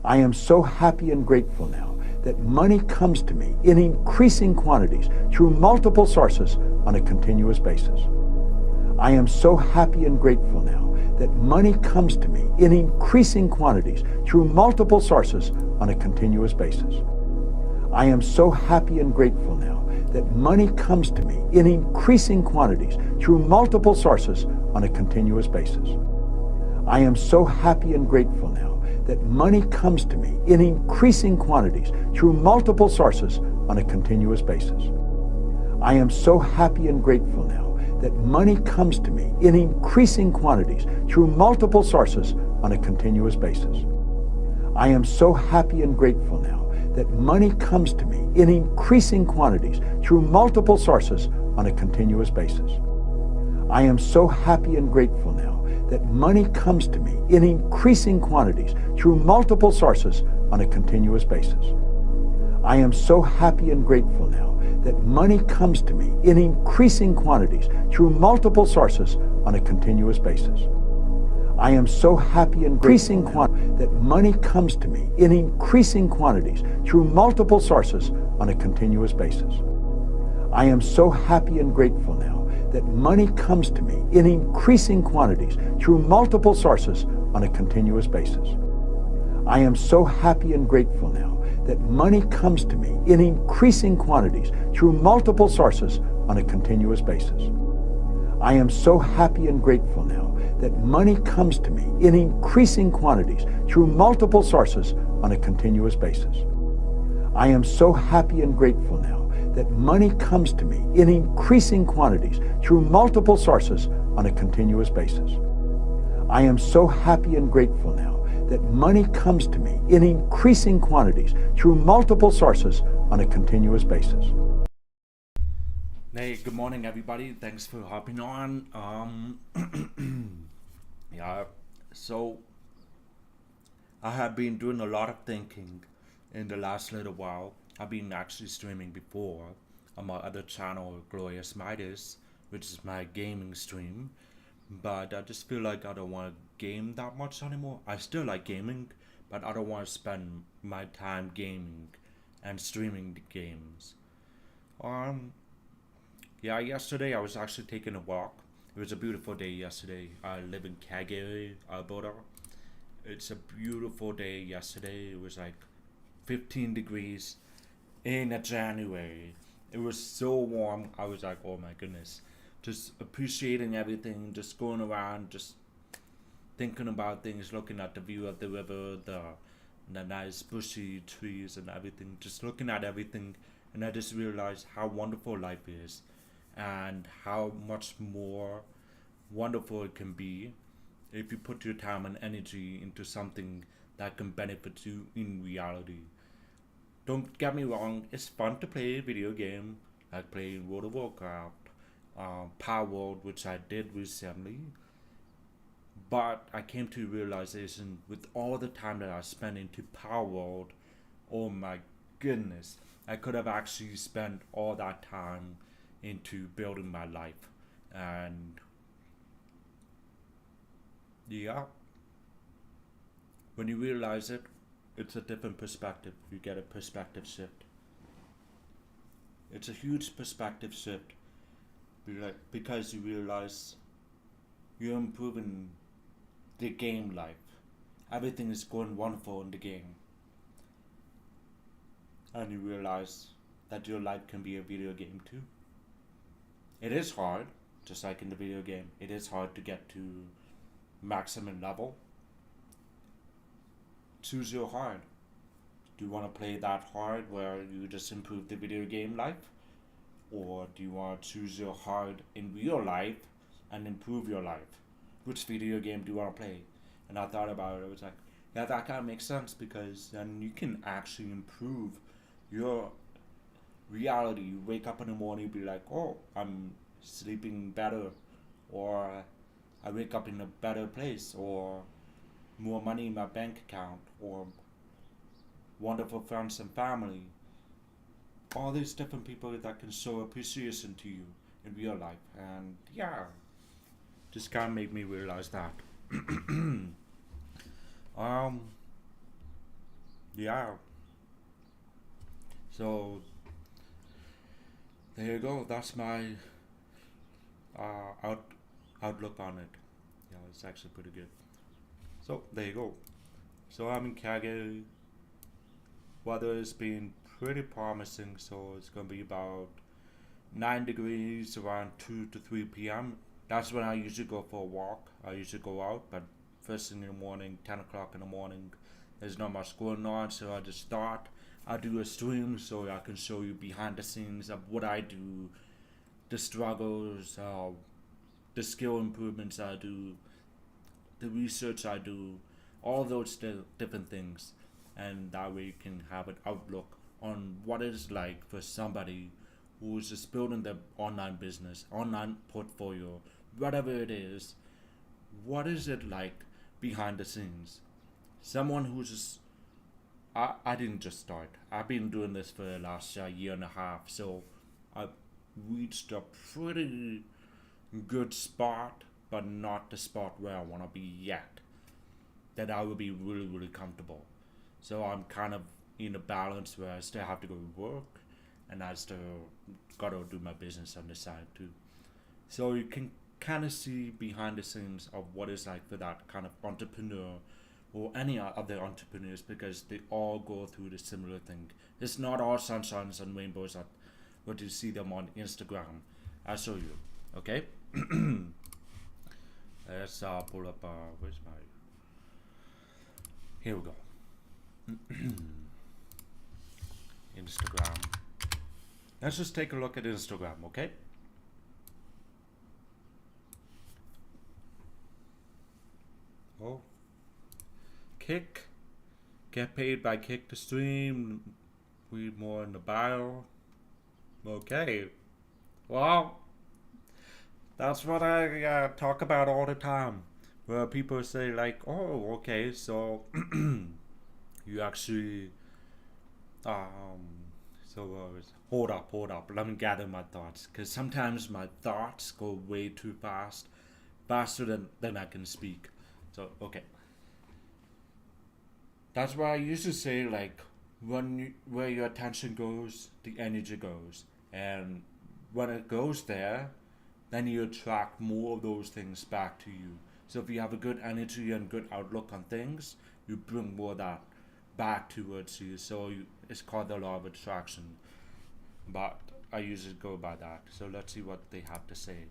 I am so happy and grateful now that money comes to me in increasing quantities through multiple sources on a continuous basis. I am so happy and grateful now that money comes to me in increasing quantities through multiple sources on a continuous basis. I am so happy and grateful now that money comes to me in increasing quantities through multiple sources on a continuous basis. I am so happy and grateful now that money comes to me in increasing quantities through multiple sources on a continuous basis. I am so happy and grateful now that money comes to me in increasing quantities through multiple sources on a continuous basis. I am so happy and grateful now that money comes to me in increasing quantities through multiple sources on a continuous basis. I am so happy and grateful now that money comes to me in increasing quantities through multiple sources on a continuous basis. I am so happy and grateful now that money comes to me in increasing quantities through multiple sources on a continuous basis. I am so happy and grateful now that money comes to me in increasing quantities through multiple sources on a continuous basis. I am so happy and grateful now that money comes to me in increasing quantities through multiple sources on a continuous basis. I am so happy and grateful now that money comes to me in increasing quantities through multiple sources on a continuous basis. I am so happy and grateful now that money comes to me in increasing quantities through multiple sources on a continuous basis. I am so happy and grateful now that money comes to me in increasing quantities through multiple sources on a continuous basis. I am so happy and grateful now that money comes to me in increasing quantities through multiple sources on a continuous basis. Hey, good morning, everybody. Thanks for hopping on. So I have been doing a lot of thinking in the last little while. I've been actually streaming before on my other channel, Glorious Midas, which is my gaming stream. But I just feel like I don't want to game that much anymore. I still like gaming, but I don't want to spend my time gaming and streaming the games. Yesterday I was actually taking a walk. It was a beautiful day yesterday. I live in Calgary, Alberta. It's a beautiful day yesterday. It was like 15 degrees in January. It was so warm. I was like, oh my goodness. Just appreciating everything, just going around, just thinking about things, looking at the view of the river, the nice bushy trees and everything, just looking at everything. And I just realized how wonderful life is and how much more wonderful it can be if you put your time and energy into something that can benefit you in reality. Don't get me wrong, it's fun to play a video game like playing World of Warcraft, Power World, which I did recently. But I came to a realization with all the time that I spent into Power World, oh my goodness, I could have actually spent all that time into building my life. And yeah, when you realize it, it's a different perspective. You get a perspective shift. It's a huge perspective shift because you realize you're improving the game life. Everything is going wonderful in the game. And you realize that your life can be a video game too. It is hard, just like in the video game. It is hard to get to maximum level. Choose your hard. Do you want to play that hard where you just improve the video game life? Or do you want to choose your hard in real life and improve your life? Which video game do you want to play? And I thought about it. I was like, yeah, that kind of makes sense because then you can actually improve your reality. You wake up in the morning, be like, oh, I'm sleeping better, or I wake up in a better place, or more money in my bank account, or wonderful friends and family. All these different people that can show appreciation to you in real life. And yeah, just kind of made me realize that. um, yeah. So there you go. That's my outlook on it. Yeah, it's actually pretty good. So there you go. So I'm in Calgary. Weather has been pretty promising. So it's gonna be about 9 degrees around 2 to 3 p.m. That's when I usually go for a walk. I usually go out, but first thing in the morning, 10 o'clock in the morning, there's not much going on. So I just thought I do a stream so I can show you behind the scenes of what I do, the struggles, the skill improvements I do, the research I do, all those different things, and that way you can have an outlook on what it is like for somebody who's just building their online business, online portfolio, whatever it is. What is it like behind the scenes? Someone who's just I didn't just start. I've been doing this for the last year and a half, so I've reached a pretty good spot, but not the spot where I want to be yet. That I will be really, really comfortable. So I'm kind of in a balance where I still have to go to work, and I still gotta do my business on the side too. So you can kind of see behind the scenes of what it's like for that kind of entrepreneur or any other entrepreneurs, because they all go through the similar thing. It's not all sunshines and rainbows that what you see them on Instagram. I'll show you. Okay. Let's pull up. Where's my? Here we go. Instagram. Let's just take a look at Instagram, okay? Oh. Kick. Get paid by Kick to stream. Read more in the bio. Okay. Well, that's what I talk about all the time. Where people say like, oh, okay, so you actually, so hold up, let me gather my thoughts, because sometimes my thoughts go way too fast, faster than I can speak. So okay, that's why I used to say like, where your attention goes, the energy goes, and when it goes there, then you attract more of those things back to you. So if you have a good energy and good outlook on things, you bring more of that back towards you. So it's called the law of attraction. But I usually go by that. So let's see what they have to say.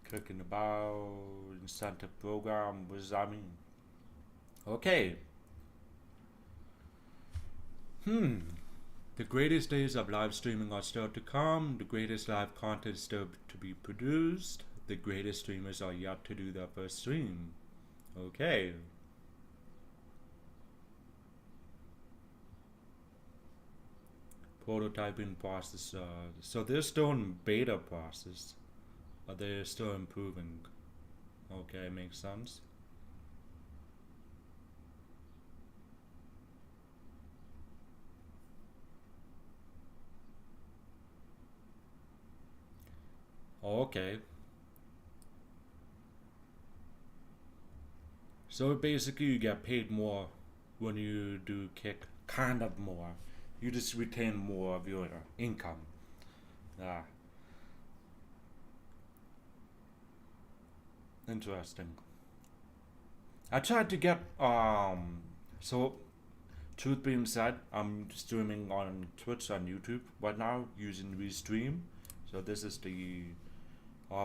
Clicking about incentive program. What does that mean? Okay. The greatest days of live streaming are still to come. The greatest live content is still to be produced. The greatest streamers are yet to do their first stream. Okay. Prototyping process. So they're still in beta process, but they're still improving. Okay, makes sense. Okay. So basically you get paid more when you do Kick, kind of more. You just retain more of your income. Ah, interesting. I tried to get so truth being said, I'm streaming on Twitch and YouTube right now using Restream. So this is the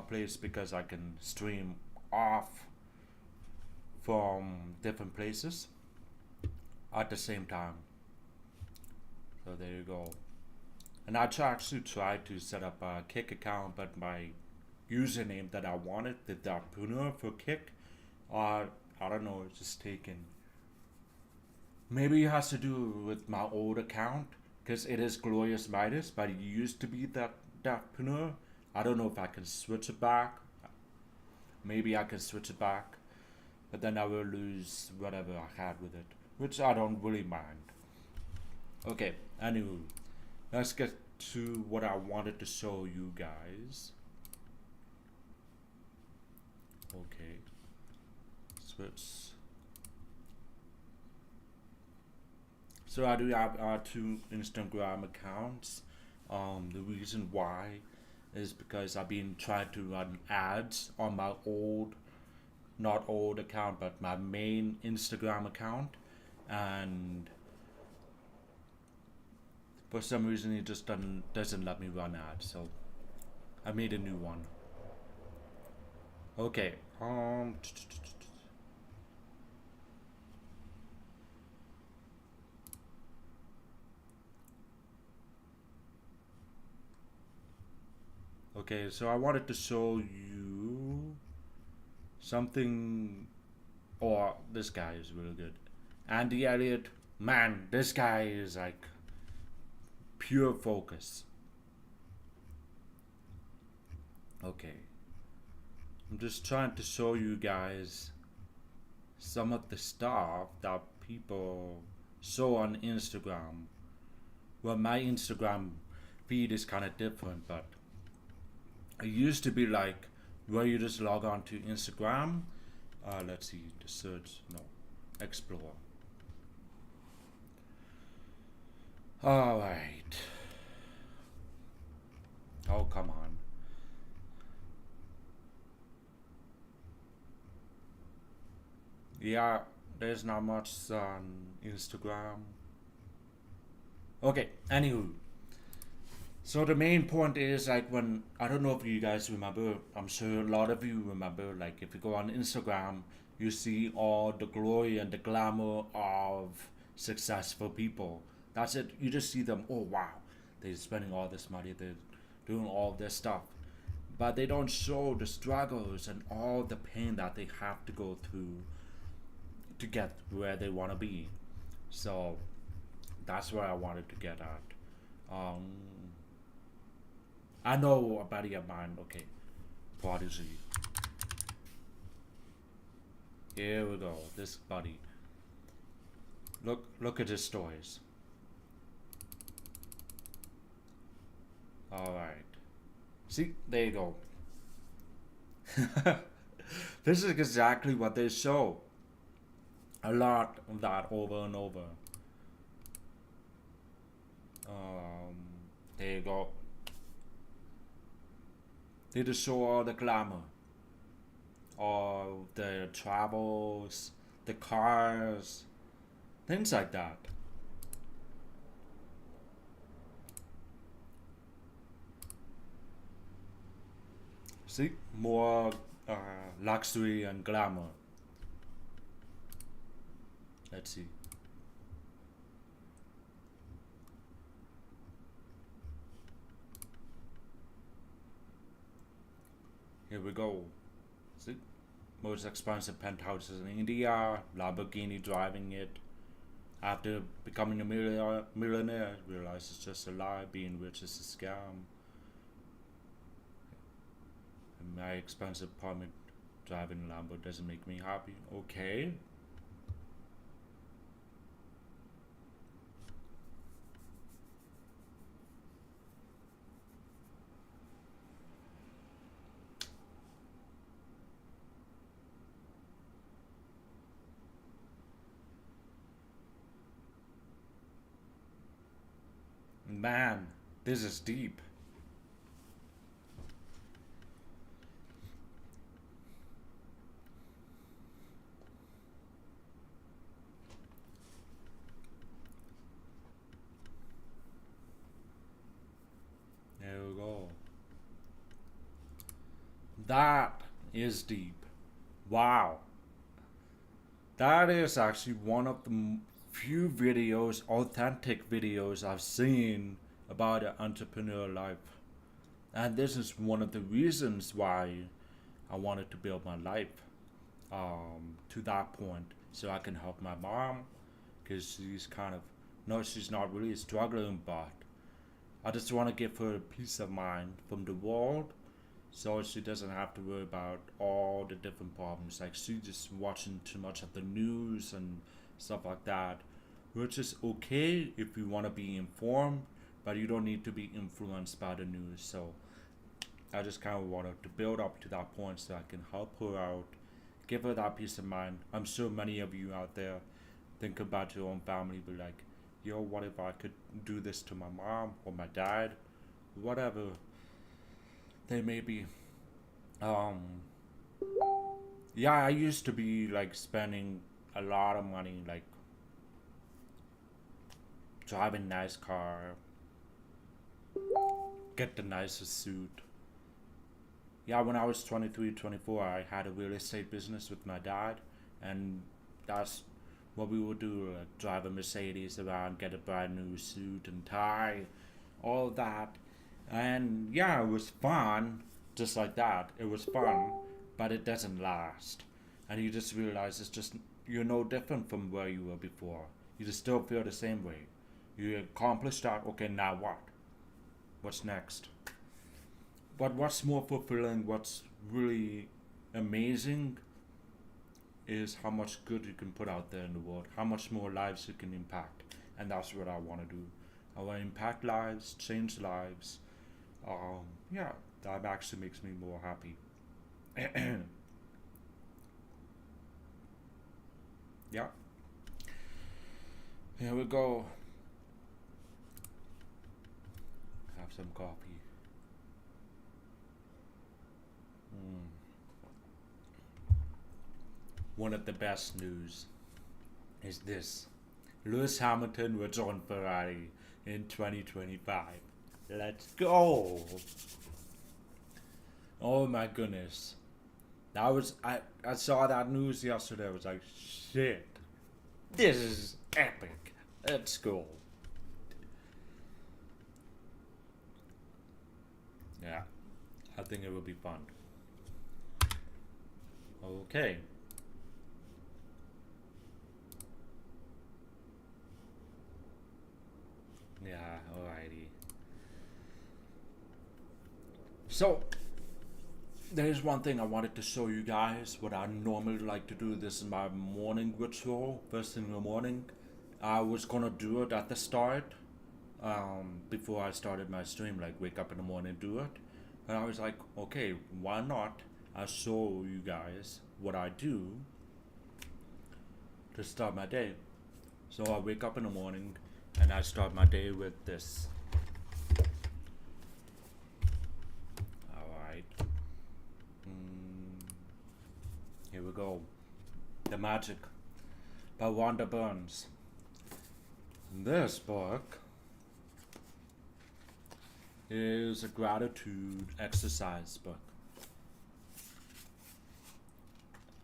place because I can stream off from different places at the same time. So there you go. And I actually tried to set up a Kick account, but my username that I wanted, the Darpreneur for Kick, I don't know, it's just taken. Maybe it has to do with my old account, because it is Glorious Midas, but it used to be that Darpreneur. I don't know if I can switch it back. Maybe I can switch it back, but then I will lose whatever I had with it, which I don't really mind. Okay, anyway, let's get to what I wanted to show you guys. Okay, switch. So I do have two Instagram accounts. The reason why is because I've been trying to run ads on my not old account, but my main Instagram account, and for some reason it just doesn't let me run ads. So I made a new one. Okay. Okay, so I wanted to show you something. Or this guy is really good. Andy Elliott, man, this guy is like pure focus. Okay, I'm just trying to show you guys some of the stuff that people show on Instagram. Well, my Instagram feed is kind of different, but it used to be like where you just log on to Instagram. Let's see, the search, no, explore. All right. Oh, come on. Yeah, there's not much on Instagram. Okay, anywho. So the main point is like when I don't know if you guys remember, I'm sure a lot of you remember, like if you go on Instagram, you see all the glory and the glamour of successful people. That's it. You just see them, oh wow, they're spending all this money, they're doing all this stuff. But they don't show the struggles and all the pain that they have to go through to get where they want to be. So that's where I wanted to get at. Um, I know a buddy of mine. Okay, Prodigy. Here we go. This buddy. Look at his stories. All right. See, there you go. This is exactly what they show. A lot of that over and over. There you go. They just show all the glamour, all the travels, the cars, things like that. See, more luxury and glamour. Let's see. Here we go. See? Most expensive penthouses in India, Lamborghini driving it. After becoming a millionaire, realize it's just a lie, being rich is a scam. And my expensive apartment driving Lambo doesn't make me happy. Okay. Man, this is deep. There we go. That is deep. Wow. That is actually one of the few videos, authentic videos I've seen about an entrepreneur life. And this is one of the reasons why I wanted to build my life to that point so I can help my mom because she's kind of, no, she's not really struggling, but I just want to give her a peace of mind from the world so she doesn't have to worry about all the different problems. Like she's just watching too much of the news and stuff like that, which is okay if you want to be informed, but you don't need to be influenced by the news. So I just kind of wanted to build up to that point so I can help her out, give her that peace of mind. I'm sure many of you out there think about your own family, but like, yo, what if I could do this to my mom or my dad, whatever they may be. Um, yeah, I used to be like spending a lot of money, like driving nice car, get the nicest suit. Yeah, when I was 23, 24, I had a real estate business with my dad, and that's what we would do, drive a Mercedes around, get a brand new suit and tie, all that. And yeah, it was fun, just like that. It was fun, but it doesn't last. And you just realize it's just, you're no different from where you were before. You just still feel the same way. You accomplished that, okay, now what? What's next? But what's more fulfilling, what's really amazing, is how much good you can put out there in the world, how much more lives you can impact. And that's what I want to do. I want to impact lives, change lives. Yeah, that actually makes me more happy. Yeah, here we go. Have some coffee. Mm. One of the best news is this: Lewis Hamilton will join Ferrari in 2025. Let's go! Oh my goodness. I saw that news yesterday. I was like, shit. This is epic. Let's go. Yeah. I think it will be fun. Okay. Yeah, alrighty. So, there's one thing I wanted to show you guys. What I normally like to do. This is my morning ritual. First thing in the morning. I was gonna do it at the start. Before I started my stream. Like, wake up in the morning, do it. And I was like, okay, why not? I'll show you guys what I do to start my day. So I wake up in the morning and I start my day with this. Alright. Here we go. The Magic by Wanda Burns. This book is a gratitude exercise book.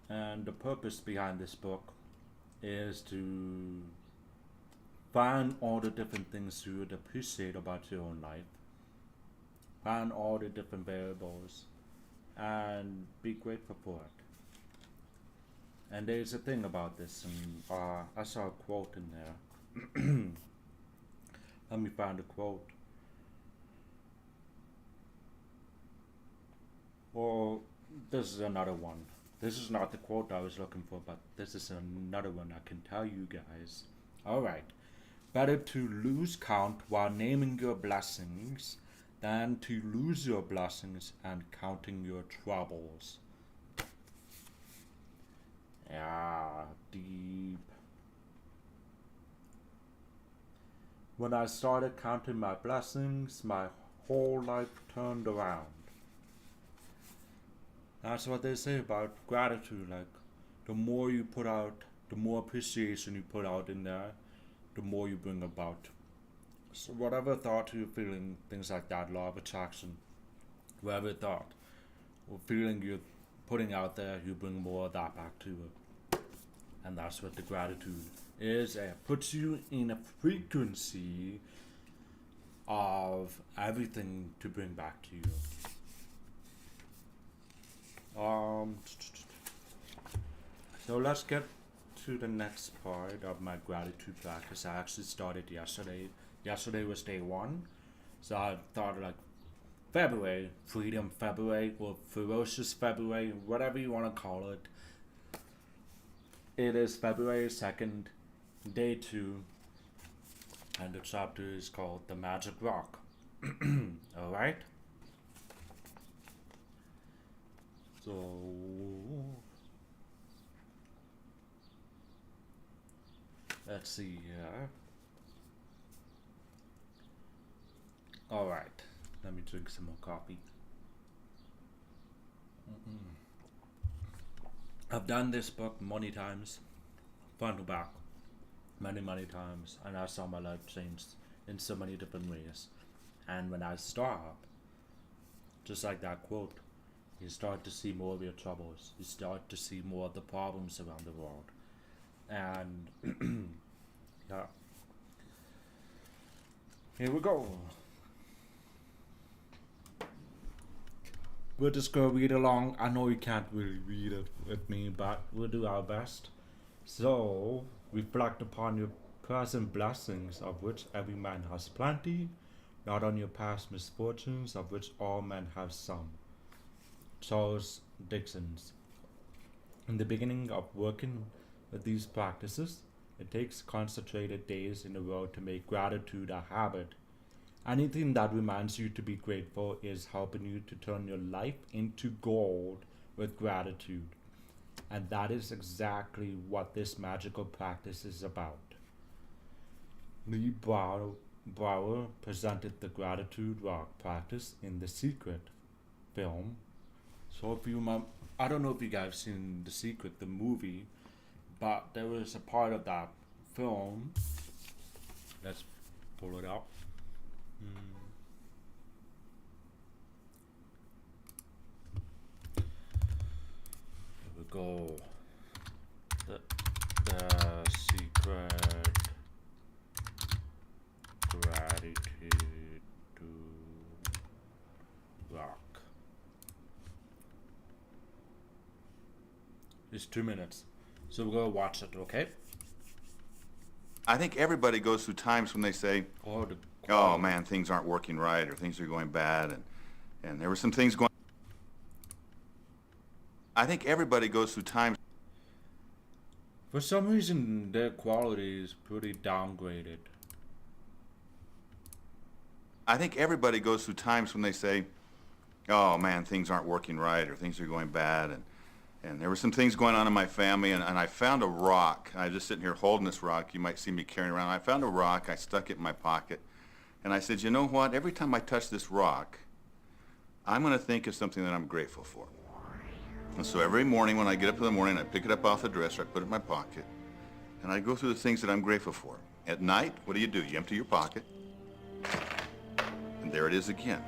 And the purpose behind this book is to find all the different things you would appreciate about your own life, find all the different variables, and be grateful for it. And there's a thing about this, and I saw a quote in there. Let me find a quote. Well, this is another one. This is not the quote I was looking for, but this is another one I can tell you guys. Alright. Better to lose count while naming your blessings than to lose your blessings and counting your troubles. Yeah, deep. When I started counting my blessings, my whole life turned around. That's what they say about gratitude. Like, the more you put out, the more appreciation you put out in there, the more you bring about. So whatever thought you're feeling, things like that, law of attraction, whatever thought or feeling you're putting out there, you bring more of that back to it. And that's what the gratitude is. It puts you in a frequency of everything to bring back to you. So let's get to the next part of my gratitude practice. I actually started yesterday. Yesterday was day one. So I thought, like, February, Freedom February, or Ferocious February, whatever you want to call it. It is February 2nd, day 2, and the chapter is called The Magic Rock. Alright? So, let's see here. Alright, let me drink some more coffee. I've done this book many times, front to back, many times, and I saw my life change in so many different ways. And when I stop, just like that quote, you start to see more of your troubles. You start to see more of the problems around the world. And yeah, here we go. We'll just go read along. I know you can't really read it with me, but we'll do our best. So, reflect upon your present blessings, of which every man has plenty, not on your past misfortunes, of which all men have some. Charles Dickens. In the beginning of working with these practices, it takes concentrated days in a row to make gratitude a habit. Anything that reminds you to be grateful is helping you to turn your life into gold with gratitude. And that is exactly what this magical practice is about. Lee Brower presented the Gratitude Rock practice in The Secret film. So if you I don't know if you guys have seen The Secret, the movie, but there was a part of that film. Let's pull it out. Here we go. The Secret Gratitude Rock. It's 2 minutes, so we're gonna watch it, okay? I think everybody goes through times when they say, oh man, things aren't working right, or things are going bad, and there were some things going. I think everybody goes through times. For some reason, their quality is pretty downgraded. I think everybody goes through times when they say, oh man, things aren't working right, or things are going bad, and there were some things going on in my family, and I found a rock. I was just sitting here holding this rock. You might see me carrying around. I found a rock. I stuck it in my pocket. And I said, you know what? Every time I touch this rock, I'm going to think of something that I'm grateful for. And so every morning when I get up in the morning, I pick it up off the dresser, I put it in my pocket, and I go through the things that I'm grateful for. At night, what do? You empty your pocket, and there it is again.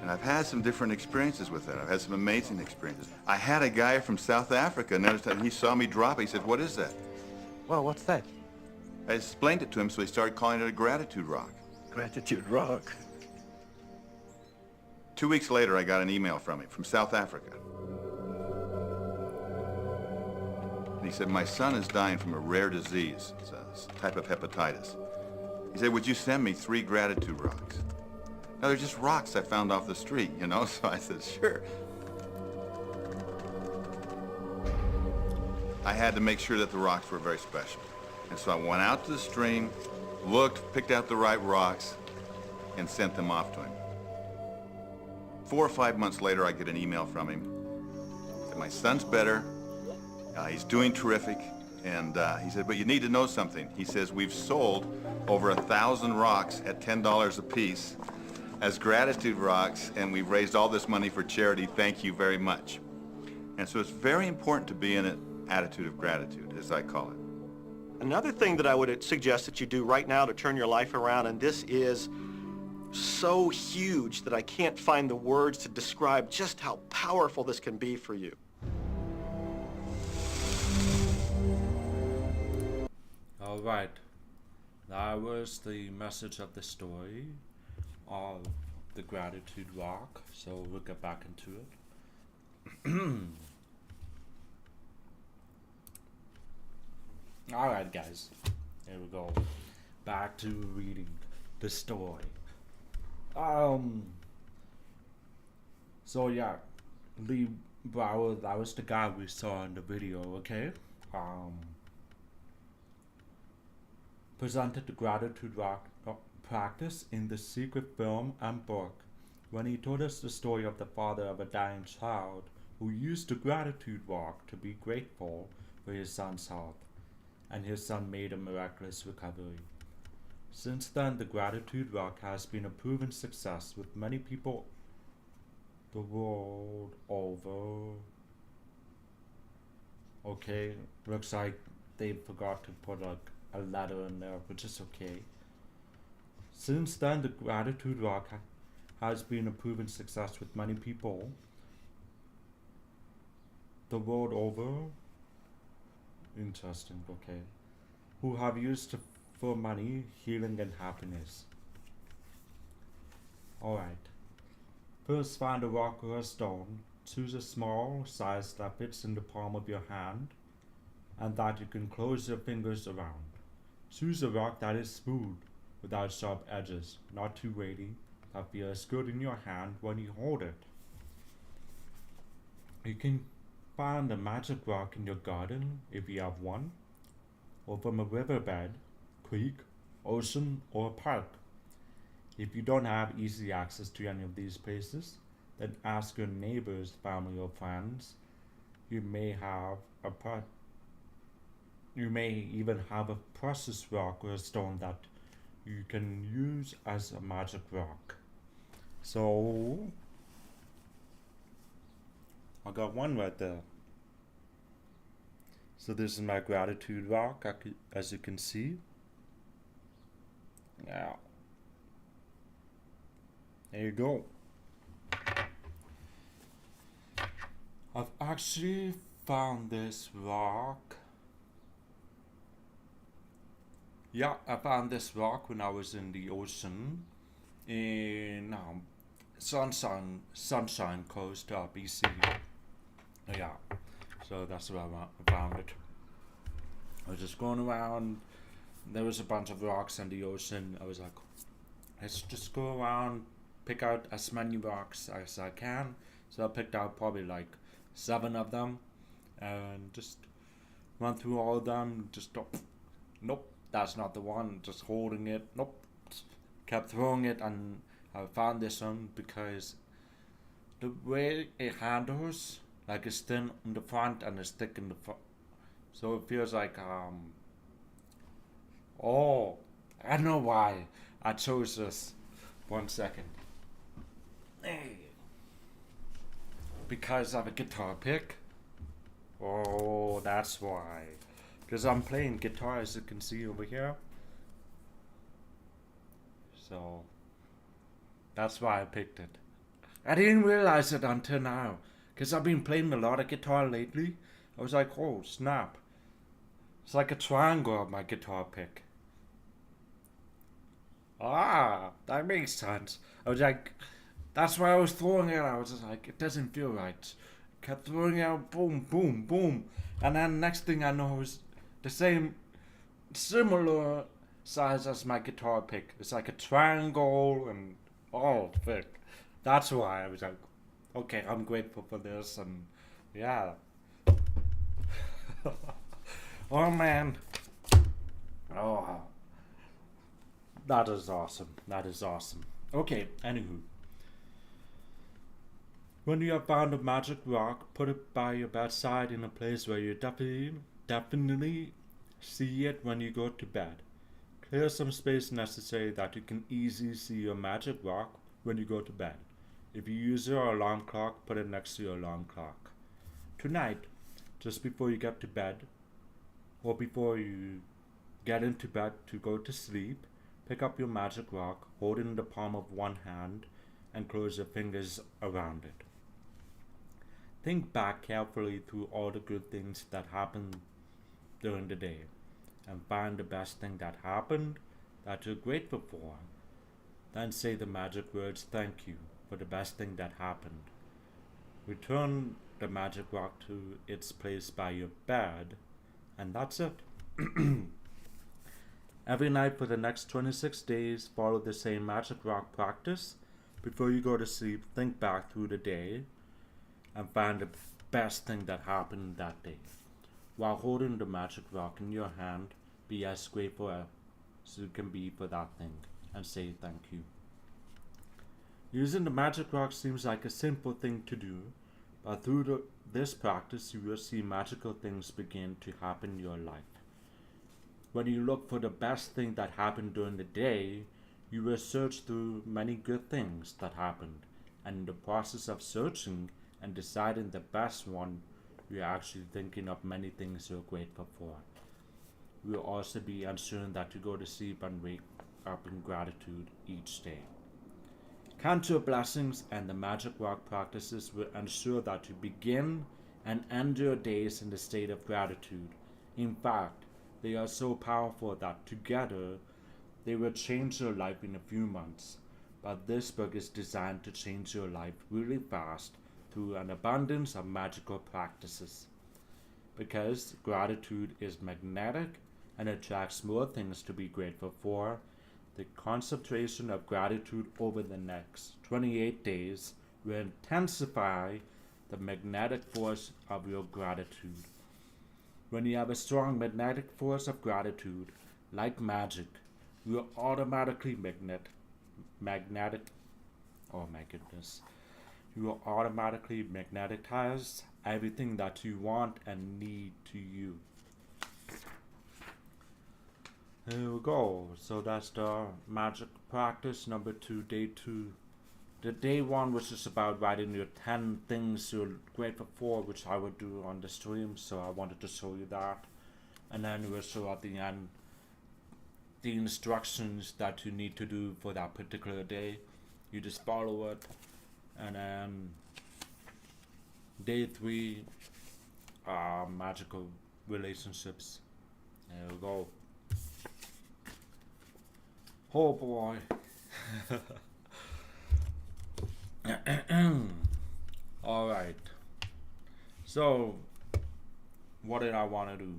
And I've had some different experiences with that. I've had some amazing experiences. I had a guy from South Africa, and he saw me drop it. He said, what is that? Well, what's that? I explained it to him, so he started calling it a gratitude rock. Gratitude rock. 2 weeks later, I got an email from him, from South Africa. And he said, my son is dying from a rare disease. It's a type of hepatitis. He said, would you send me 3 gratitude rocks? Now, they're just rocks I found off the street, you know? So I said, sure. I had to make sure that the rocks were very special. And so I went out to the stream, looked, picked out the right rocks, and sent them off to him. 4 or 5 months later, I get an email from him that my son's better, he's doing terrific, and he said, but you need to know something. He says, we've sold over 1,000 rocks at $10 a piece as gratitude rocks, and we've raised all this money for charity. Thank you very much. And so it's very important to be in an attitude of gratitude, as I call it. Another thing that I would suggest that you do right now to turn your life around, and this is so huge that I can't find the words to describe just how powerful this can be for you. All right, that was the message of the story of the Gratitude Rock, so we'll get back into it. Alright guys, here we go, back to reading the story. So yeah, Lee Brower, that was the guy we saw in the video, okay? Presented the Gratitude Rock practice in The Secret film and book when he told us the story of the father of a dying child who used the Gratitude Rock to be grateful for his son's health, and his son made a miraculous recovery. Since then, the Gratitude Rock has been a proven success with many people the world over. Okay, looks like they forgot to put like a letter in there, which is okay. Since then, the Gratitude Rock has been a proven success with many people the world over. Interesting, okay. Who have used it for money, healing, and happiness. Alright. First, find a rock or a stone. Choose a small size that fits in the palm of your hand and that you can close your fingers around. Choose a rock that is smooth, without sharp edges, not too weighty, that feels good in your hand when you hold it. You can find a magic rock in your garden if you have one, or from a riverbed, creek, ocean, or park. If you don't have easy access to any of these places, then ask your neighbors, family, or friends. You may even have a precious rock or a stone that you can use as a magic rock. So I got one right there. So this is my Gratitude Rock, as you can see. Now, there you go. I've actually found this rock. Yeah, I found this rock when I was in the ocean in Sunshine Coast, BC. Yeah, so that's where I found it. I was just going around. There was a bunch of rocks in the ocean. I was like, let's just go around, pick out as many rocks as I can. So I picked out probably like 7 of them and just run through all of them. Just nope, that's not the one. Just holding it. Nope. Kept throwing it, and I found this one because the way it handles, like it's thin in the front and it's thick in the front. So it feels like, oh, I know why I chose this. 1 second. Because of a guitar pick. Oh, that's why. Because I'm playing guitar, as you can see over here. So that's why I picked it. I didn't realize it until now. Because I've been playing a lot of guitar lately. I was like, oh, snap. It's like a triangle of my guitar pick. Ah, that makes sense. I was like, that's why I was throwing it. I was just like, it doesn't feel right. Kept throwing it out, boom, boom, boom. And then next thing I know is the similar size as my guitar pick. It's like a triangle and all thick. That's why I was like, okay, I'm grateful for this, and yeah. Oh man. Oh. That is awesome. That is awesome. Okay, anywho. When you have found a magic rock, put it by your bedside in a place where you definitely see it when you go to bed. Clear some space necessary that you can easily see your magic rock when you go to bed. If you use your alarm clock, put it next to your alarm clock. Tonight, just before you get to bed, or before you get into bed to go to sleep, pick up your magic rock, hold it in the palm of one hand, and close your fingers around it. Think back carefully through all the good things that happened during the day, and find the best thing that happened that you're grateful for. Then say the magic words, thank you, for the best thing that happened. Return the magic rock to its place by your bed, and that's it. Every night for the next 26 days, follow the same magic rock practice. Before you go to sleep, think back through the day and find the best thing that happened that day. While holding the magic rock in your hand, be as grateful as you can be for that thing and say thank you. Using the magic rock seems like a simple thing to do, but through this practice you will see magical things begin to happen in your life. When you look for the best thing that happened during the day, you will search through many good things that happened. And in the process of searching and deciding the best one, you're actually thinking of many things you're grateful for. You will also be ensuring that you go to sleep and wake up in gratitude each day. Count your blessings and the magic rock practices will ensure that you begin and end your days in the state of gratitude. In fact, they are so powerful that together they will change your life in a few months. But this book is designed to change your life really fast through an abundance of magical practices. Because gratitude is magnetic and attracts more things to be grateful for, the concentration of gratitude over the next 28 days will intensify the magnetic force of your gratitude. When you have a strong magnetic force of gratitude, like magic, you will automatically you will automatically magnetize everything that you want and need to you. Here we go. So that's the magic practice number 2, day 2. The day 1 was just about writing your 10 things you're grateful for, which I would do on the stream, so I wanted to show you that. And then we'll show at the end the instructions that you need to do for that particular day. You just follow it. And then day 3, magical relationships. There we go. Oh boy. Alright. So, what did I want to do?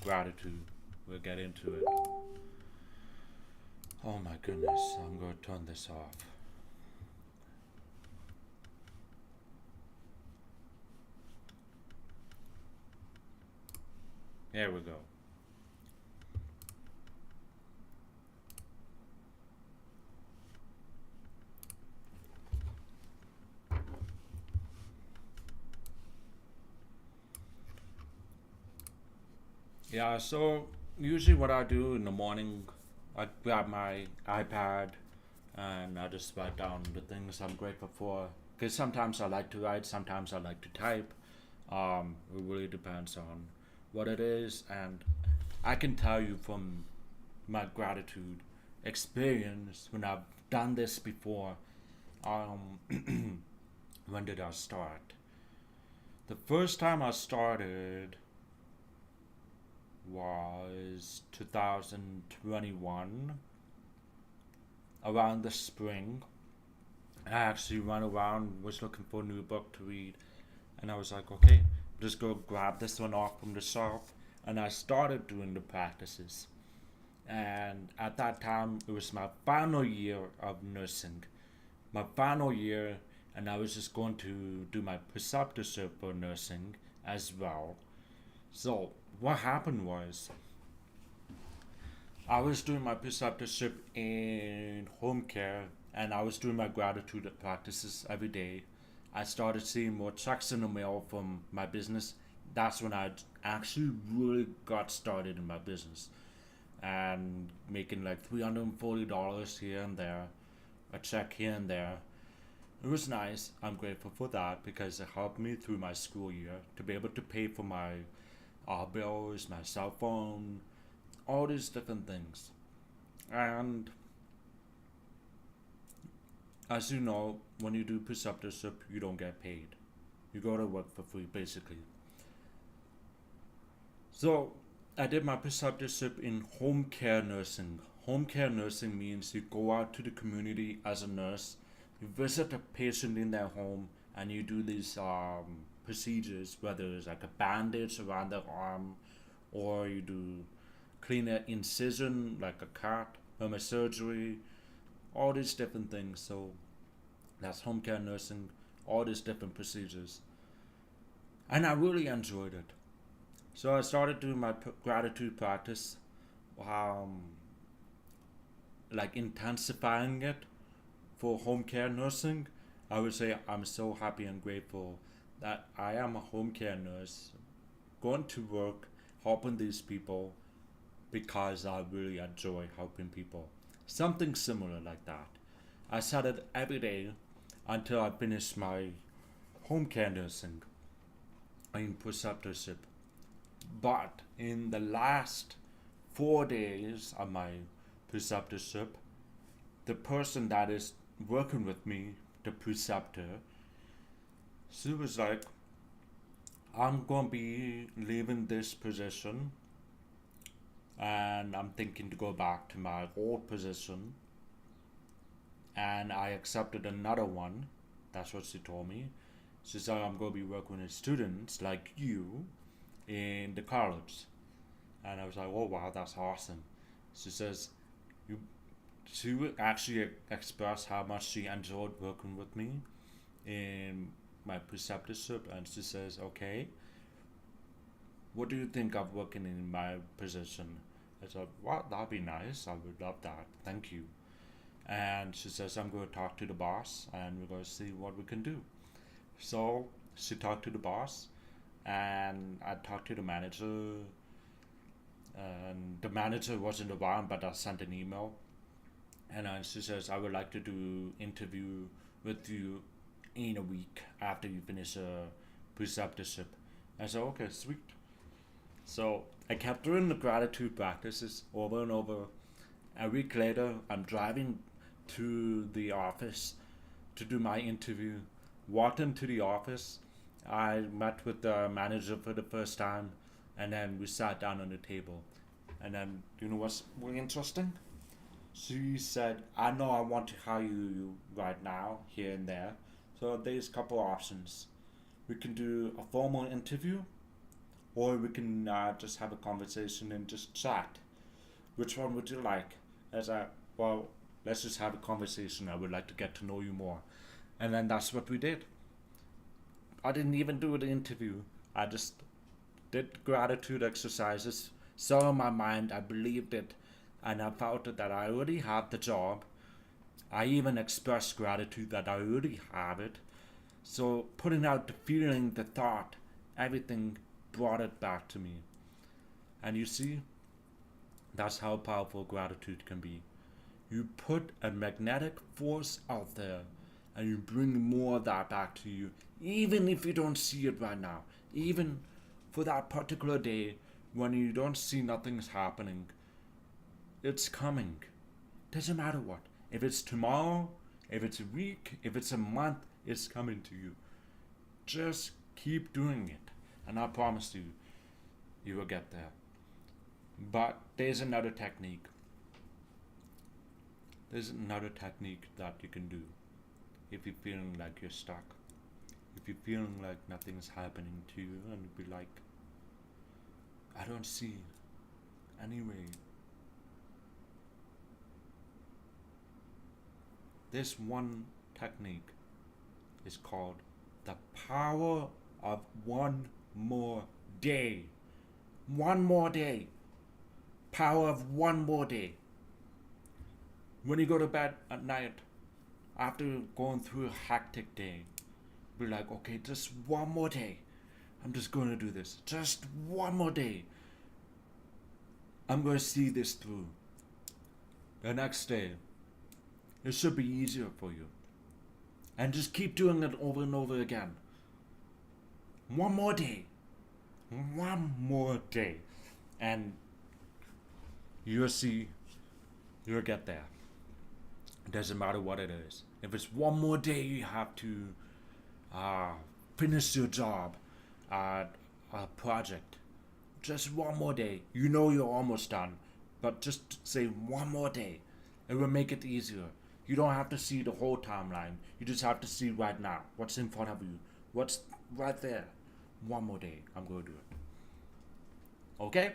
Gratitude. We'll get into it. Oh my goodness, I'm going to turn this off. There we go. Yeah, so usually what I do in the morning, I grab my iPad and I just write down the things I'm grateful for. Because sometimes I like to write, sometimes I like to type. It really depends on what it is. And I can tell you from my gratitude experience when I've done this before. When did I start? The first time I started was 2021, around the spring. I actually ran around, was looking for a new book to read, and I was like, okay, just go grab this one off from the shelf, and I started doing the practices. And at that time, it was my final year of nursing, my final year, and I was just going to do my preceptorship for nursing as well. So what happened was, I was doing my preceptorship in home care, and I was doing my gratitude practices every day. I started seeing more checks in the mail from my business. That's when I actually really got started in my business, and making like $340 here and there, a check here and there. It was nice. I'm grateful for that because it helped me through my school year to be able to pay for my bills, my cell phone, all these different things. And as you know, when you do preceptorship, you don't get paid. You go to work for free, basically. So I did my preceptorship in home care nursing. Home care nursing means you go out to the community as a nurse, you visit a patient in their home, and you do these procedures, whether it's like a bandage around their arm, or you do clean an incision like a cut, surgery, all these different things. So that's home care nursing, all these different procedures. And I really enjoyed it. So I started doing my gratitude practice, like intensifying it for home care nursing. I would say I'm so happy and grateful that I am a home care nurse, going to work, helping these people, because I really enjoy helping people. Something similar like that. I said it every day until I finished my home care nursing in preceptorship. But in the last 4 days of my preceptorship, the person that is working with me, the preceptor, she was like, I'm going to be leaving this position and I'm thinking to go back to my old position. And I accepted another one. That's what she told me. She said, I'm going to be working with students like you in the college. And I was like, oh wow, that's awesome. She says, she would actually express how much she enjoyed working with me in my preceptorship, and she says, okay, what do you think of working in my position? I said, well, that'd be nice, I would love that, thank you. And she says, I'm going to talk to the boss and we're going to see what we can do. So she talked to the boss and I talked to the manager, and the manager wasn't around, but I sent an email. And she says, I would like to do interview with you in a week after you finish a preceptorship. I said, okay, sweet. So I kept doing the gratitude practices over and over. A week later, I'm driving to the office to do my interview. Walked into the office. I met with the manager for the first time, and then we sat down on the table. And then, you know what's really interesting? She said, I know I want to hire you right now, here and there. So there's a couple options. We can do a formal interview, or we can just have a conversation and just chat. Which one would you like? As I, well, let's just have a conversation. I would like to get to know you more. And then that's what we did. I didn't even do the interview. I just did gratitude exercises. So in my mind, I believed it. And I felt that I already have the job. I even expressed gratitude that I already have it. So putting out the feeling, the thought, everything brought it back to me. And you see, that's how powerful gratitude can be. You put a magnetic force out there and you bring more of that back to you, even if you don't see it right now. Even for that particular day when you don't see nothing's happening, it's coming. Doesn't matter what. If it's tomorrow, if it's a week, if it's a month, it's coming to you. Just keep doing it. And I promise you, you will get there. But there's another technique. There's another technique that you can do if you're feeling like you're stuck. If you're feeling like nothing's happening to you and you be like, I don't see any way. This one technique is called the power of one more day. One more day. Power of one more day. When you go to bed at night, after going through a hectic day, be like, okay, just one more day. I'm just going to do this. Just one more day. I'm going to see this through. The next day, it should be easier for you. And just keep doing it over and over again. One more day. One more day. And you'll see, you'll get there. It doesn't matter what it is. If it's one more day you have to finish your job, a project, just one more day. You know you're almost done, but just say one more day. It will make it easier. You don't have to see the whole timeline. You just have to see right now. What's in front of you. What's right there. One more day. I'm going to do it. Okay?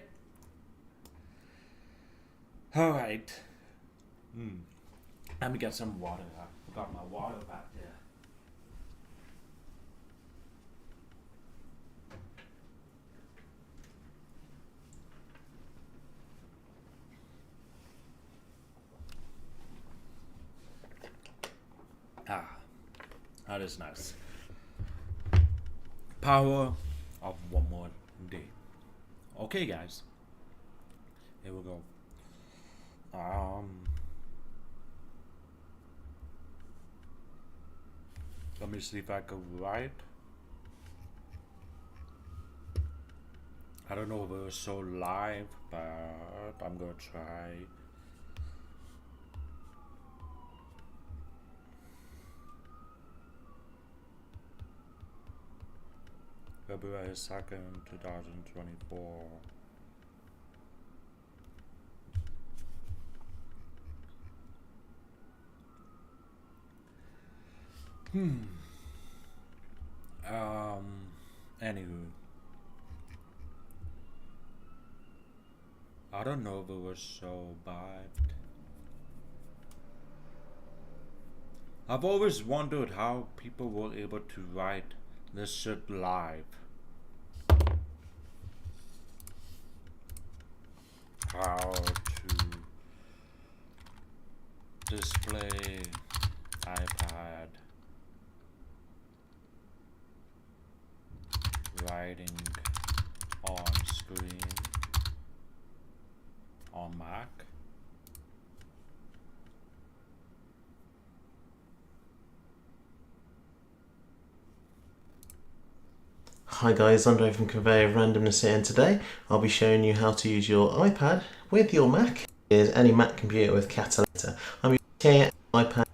Alright. Let me get some water. I forgot my water back there. That is nice. Power of one more day. Okay, guys. Here we go. Let me see if I can write. I don't know if it was so live, but I'm gonna try. February 2nd, 2024. Anywho. I don't know if it was so bad. I've always wondered how people were able to write this shit live. How to display iPad writing on screen on Mac. Hi guys, Andre from Conveyor Randomness here, and today I'll be showing you how to use your iPad with your Mac. Is any Mac computer with Catalytor. I'm using an iPad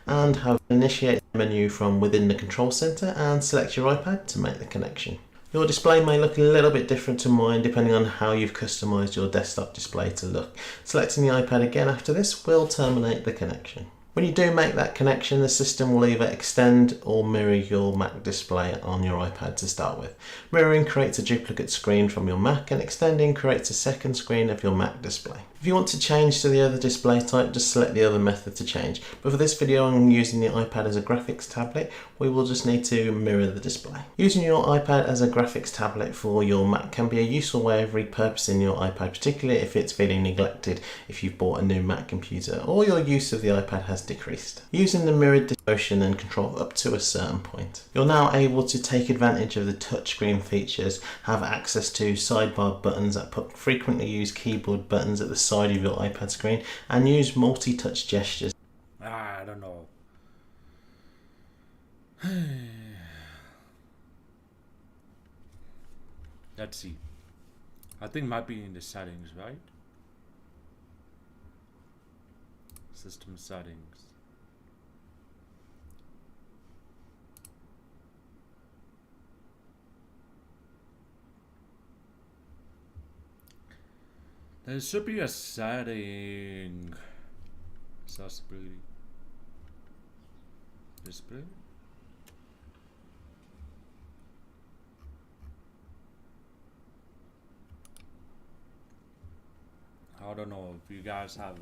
and have initiated the menu from within the control center and select your iPad to make the connection. Your display may look a little bit different to mine depending on how you've customized your desktop display to look. Selecting the iPad again after this will terminate the connection. When you do make that connection, the system will either extend or mirror your Mac display on your iPad to start with. Mirroring creates a duplicate screen from your Mac, and extending creates a second screen of your Mac display. If you want to change to the other display type, just select the other method to change. But for this video, I'm using the iPad as a graphics tablet. We will just need to mirror the display. Using your iPad as a graphics tablet for your Mac can be a useful way of repurposing your iPad, particularly if it's feeling neglected if you've bought a new Mac computer or your use of the iPad has decreased. Using the mirrored motion and control up to a certain point, you're now able to take advantage of the touchscreen features, have access to sidebar buttons that put frequently used keyboard buttons at the side of your iPad screen, and use multi-touch gestures. I don't know. Let's see. I think it might be in the settings, right? System settings. There should be a setting. Accessibility. Display. I don't know if you guys have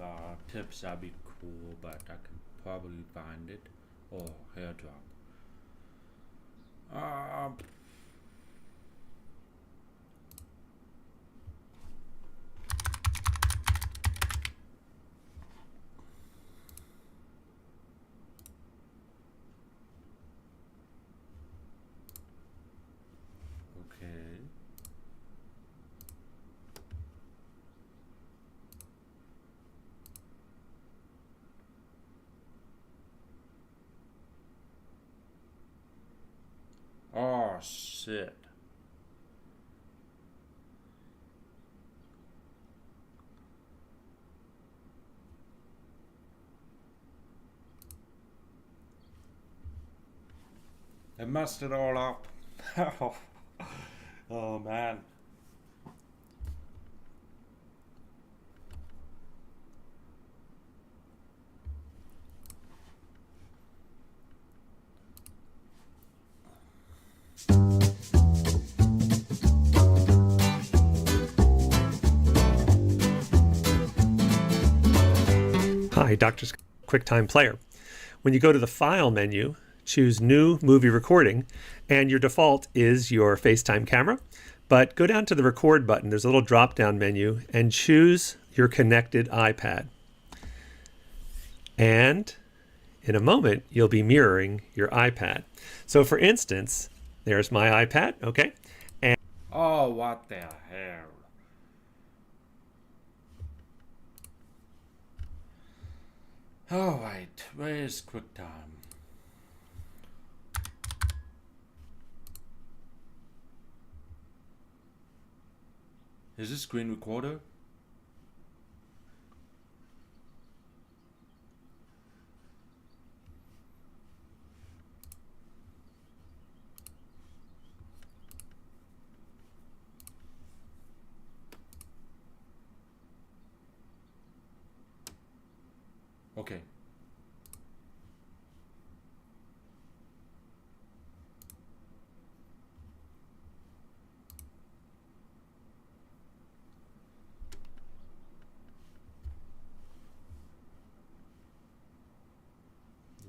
tips, that'd be cool, but I can probably find it. Or AirDrop. Okay. Oh shit. I messed it all up. Oh man. Hi, Dr. QuickTime Player. When you go to the File menu, choose New Movie Recording, and your default is your FaceTime camera. But go down to the Record button. There's a little drop-down menu, and choose your connected iPad. And in a moment, you'll be mirroring your iPad. So for instance, there's my iPad, okay? And Oh, what the hell? Alright, where's QuickTime? Is this screen recorder? Okay.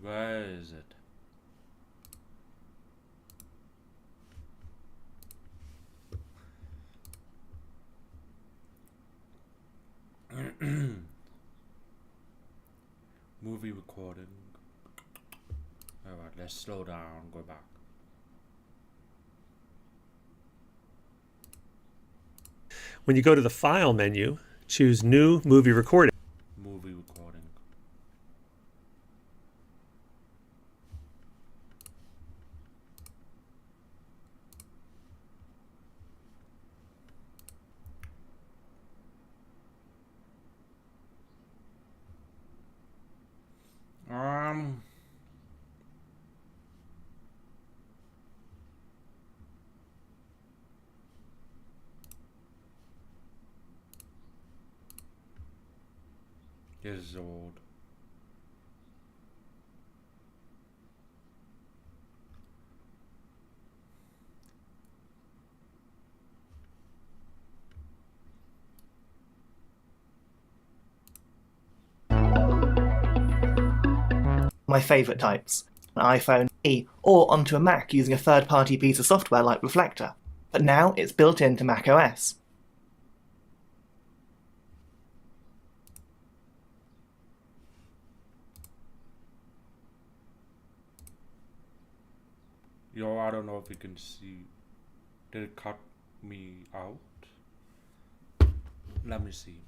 Where is it? Movie recording. Alright, let's slow down, go back. When you go to the File menu, choose New Movie Recording. Movie recording. This is old. My favourite types, an iPhone E, or onto a Mac using a third-party piece of software like Reflector. But now it's built into macOS. Yo, I don't know if you can see. Did it cut me out? Let me see.